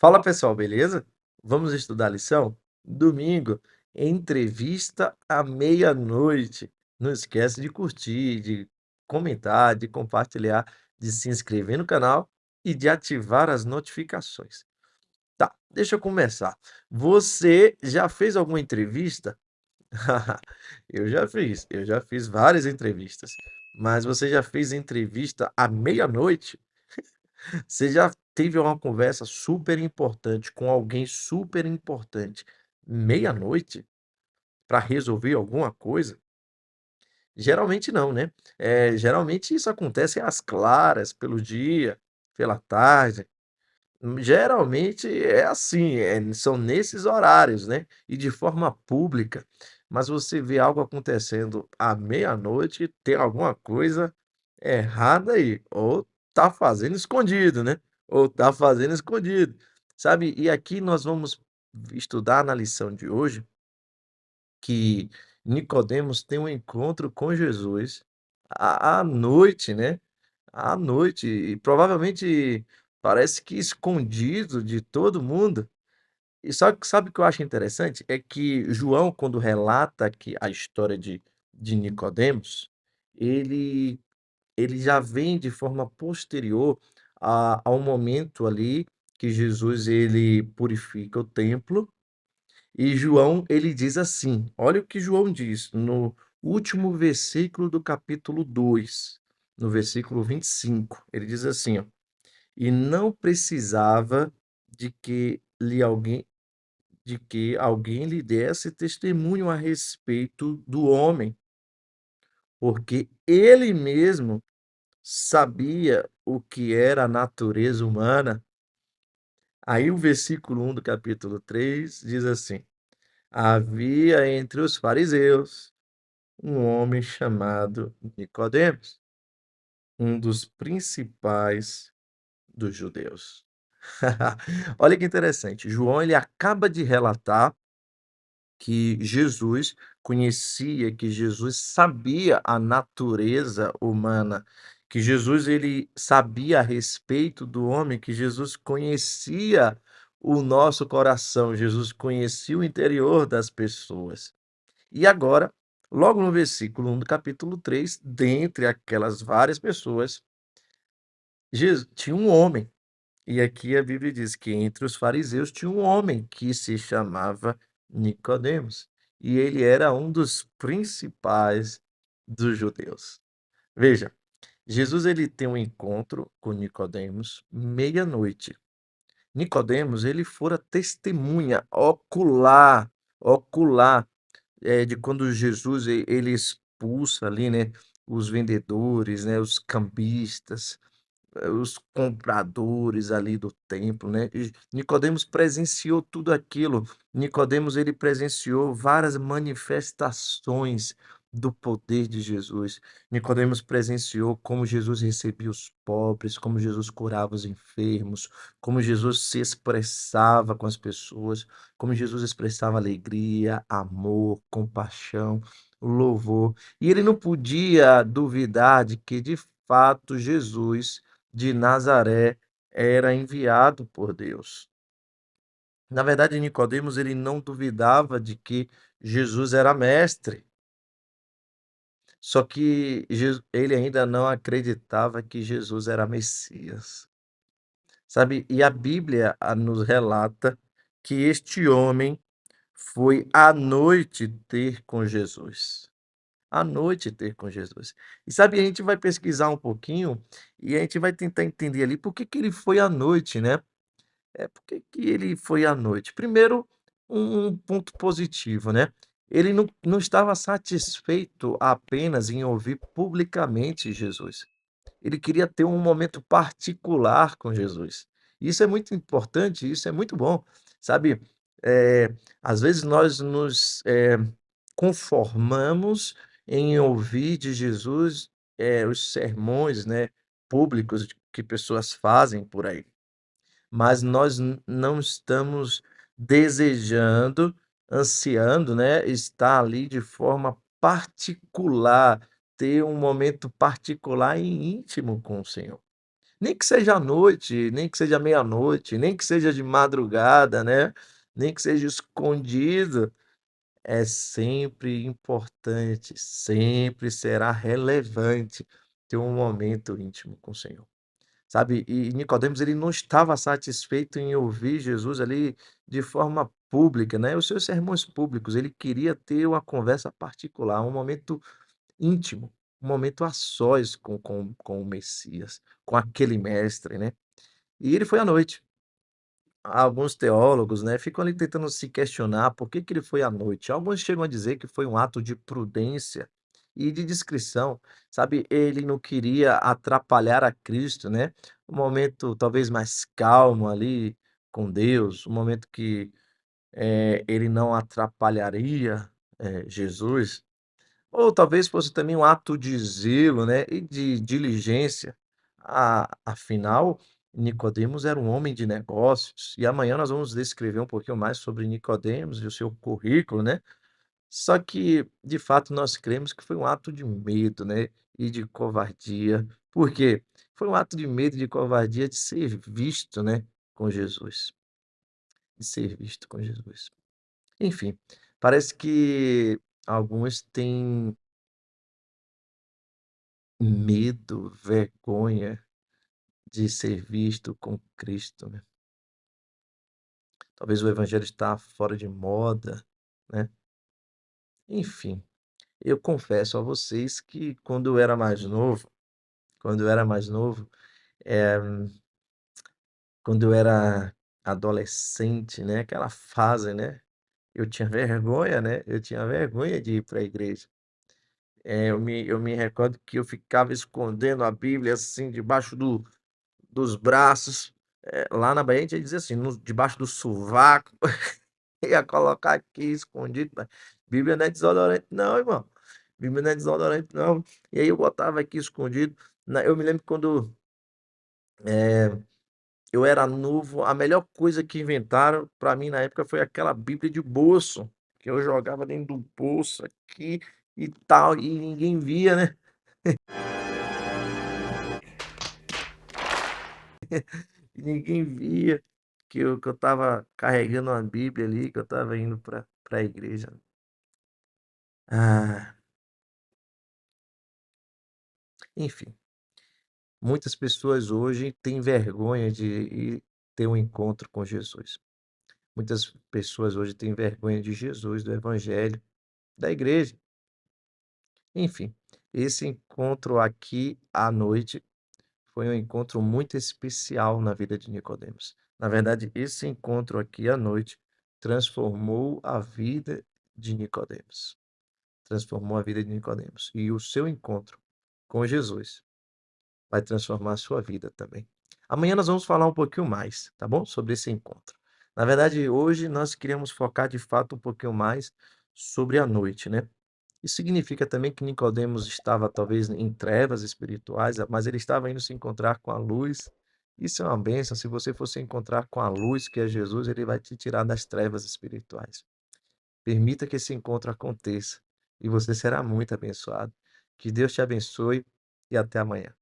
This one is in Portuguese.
Fala pessoal, beleza? Vamos estudar a lição? Domingo, entrevista à meia-noite. Não esquece de curtir, de comentar, de compartilhar, de se inscrever no canal e de ativar as notificações. Tá, deixa eu começar. Você já fez alguma entrevista? Eu já fiz várias entrevistas. Mas você já fez entrevista à meia-noite? Você já teve uma conversa super importante com alguém super importante, meia-noite, para resolver alguma coisa? Geralmente não, né? Geralmente isso acontece às claras, pelo dia, pela tarde. Geralmente é assim, são nesses horários, né? E de forma pública. Mas você vê algo acontecendo à meia-noite, tem alguma coisa errada aí. Ou tá fazendo escondido, né? Ou tá fazendo escondido. Sabe? E aqui nós vamos estudar na lição de hoje que Nicodemos tem um encontro com Jesus à noite, né? À noite, e provavelmente parece que escondido de todo mundo. E sabe o que eu acho interessante? É que João, quando relata aqui a história de Nicodemos, ele, ele já vem de forma posterior ao momento ali que Jesus ele purifica o templo e João, ele diz assim, olha o que João diz no último versículo do capítulo 2, no versículo 25. Ele diz assim, ó: "E não precisava de que alguém lhe desse testemunho a respeito do homem, porque ele mesmo sabia o que era a natureza humana." Aí o versículo 1 do capítulo 3 diz assim: "Havia entre os fariseus um homem chamado Nicodemos, um dos principais dos judeus." Olha que interessante, João ele acaba de relatar que Jesus conhecia, que Jesus sabia a natureza humana, que Jesus ele sabia a respeito do homem, que Jesus conhecia o nosso coração, Jesus conhecia o interior das pessoas. E agora, logo no versículo 1 do capítulo 3, dentre aquelas várias pessoas, tinha um homem. E aqui a Bíblia diz que entre os fariseus tinha um homem que se chamava Nicodemos, e ele era um dos principais dos judeus. Veja, Jesus ele tem um encontro com Nicodemos meia-noite. Nicodemos, ele fora testemunha ocular de quando Jesus ele expulsa ali, né, os vendedores, né, os cambistas, os compradores ali do templo, né, e Nicodemos presenciou tudo aquilo. Nicodemos ele presenciou várias manifestações do poder de Jesus. Nicodemos presenciou como Jesus recebia os pobres, como Jesus curava os enfermos, como Jesus se expressava com as pessoas, como Jesus expressava alegria, amor, compaixão, louvor. E ele não podia duvidar de que de fato Jesus de Nazaré era enviado por Deus. Na verdade, Nicodemos ele não duvidava de que Jesus era mestre, só que ele ainda não acreditava que Jesus era Messias, sabe? E a Bíblia nos relata que este homem foi à noite ter com Jesus. À noite ter com Jesus. E sabe, a gente vai pesquisar um pouquinho e a gente vai tentar entender ali por que que ele foi à noite, né? Por que que ele foi à noite? Primeiro, um ponto positivo, né, ele não estava satisfeito apenas em ouvir publicamente Jesus, ele queria ter um momento particular com Jesus. Isso é muito importante, isso é muito bom, sabe, às vezes nós nos, conformamos em ouvir de Jesus, os sermões, né, públicos que pessoas fazem por aí. Mas nós não estamos desejando, ansiando, né, estar ali de forma particular, ter um momento particular e íntimo com o Senhor. Nem que seja à noite, nem que seja meia-noite, nem que seja de madrugada, né, nem que seja escondido, é sempre importante, sempre será relevante ter um momento íntimo com o Senhor. Sabe, e Nicodemos ele não estava satisfeito em ouvir Jesus ali de forma pública, né, os seus sermões públicos, ele queria ter uma conversa particular, um momento íntimo, um momento a sós com o Messias, com aquele mestre, né. E ele foi à noite. Alguns teólogos, né, ficam ali tentando se questionar por que que ele foi à noite. Alguns chegam a dizer que foi um ato de prudência e de discrição, sabe, ele não queria atrapalhar a Cristo, né, um momento talvez mais calmo ali com Deus, um momento que, ele não atrapalharia, Jesus. Ou talvez fosse também um ato de zelo, né, e de diligência. Afinal, Nicodemos era um homem de negócios, e amanhã nós vamos descrever um pouquinho mais sobre Nicodemos e o seu currículo, né. Só que, de fato, nós cremos que foi um ato de medo, né, e de covardia. Por quê? Foi um ato de medo e de covardia de ser visto, né, com Jesus, de ser visto com Jesus. Enfim, parece que alguns têm medo, vergonha de ser visto com Cristo, né. Talvez o evangelho está fora de moda, né. Enfim, eu confesso a vocês que quando eu era mais novo, eh, quando eu era adolescente, né, aquela fase, né, eu tinha vergonha, né, eu tinha vergonha de ir para a igreja. Eu me recordo que eu ficava escondendo a Bíblia, assim, debaixo dos braços, lá na Bahia a gente dizia assim, debaixo do sovaco, ia colocar aqui escondido, mas Bíblia não é desodorante não, irmão, Bíblia não é desodorante não. E aí eu botava aqui escondido, eu me lembro quando, eh, eu era novo, a melhor coisa que inventaram para mim na época foi aquela Bíblia de bolso, que eu jogava dentro do bolso aqui e tal, e ninguém via, né, e ninguém via que eu estava carregando uma Bíblia ali, que eu estava indo pra igreja. Ah, enfim, muitas pessoas hoje têm vergonha de ir ter um encontro com Jesus. Muitas pessoas hoje têm vergonha de Jesus, do evangelho, da igreja. Enfim, esse encontro aqui à noite foi um encontro muito especial na vida de Nicodemos. Na verdade, esse encontro aqui à noite transformou a vida de Nicodemos. Transformou a vida de Nicodemos. E o seu encontro com Jesus vai transformar a sua vida também. Amanhã nós vamos falar um pouquinho mais, tá bom? Sobre esse encontro. Na verdade, hoje nós queremos focar de fato um pouquinho mais sobre a noite, né? Isso significa também que Nicodemos estava talvez em trevas espirituais, mas ele estava indo se encontrar com a luz. Isso é uma bênção. Se você for se encontrar com a luz, que é Jesus, ele vai te tirar das trevas espirituais. Permita que esse encontro aconteça e você será muito abençoado. Que Deus te abençoe e até amanhã.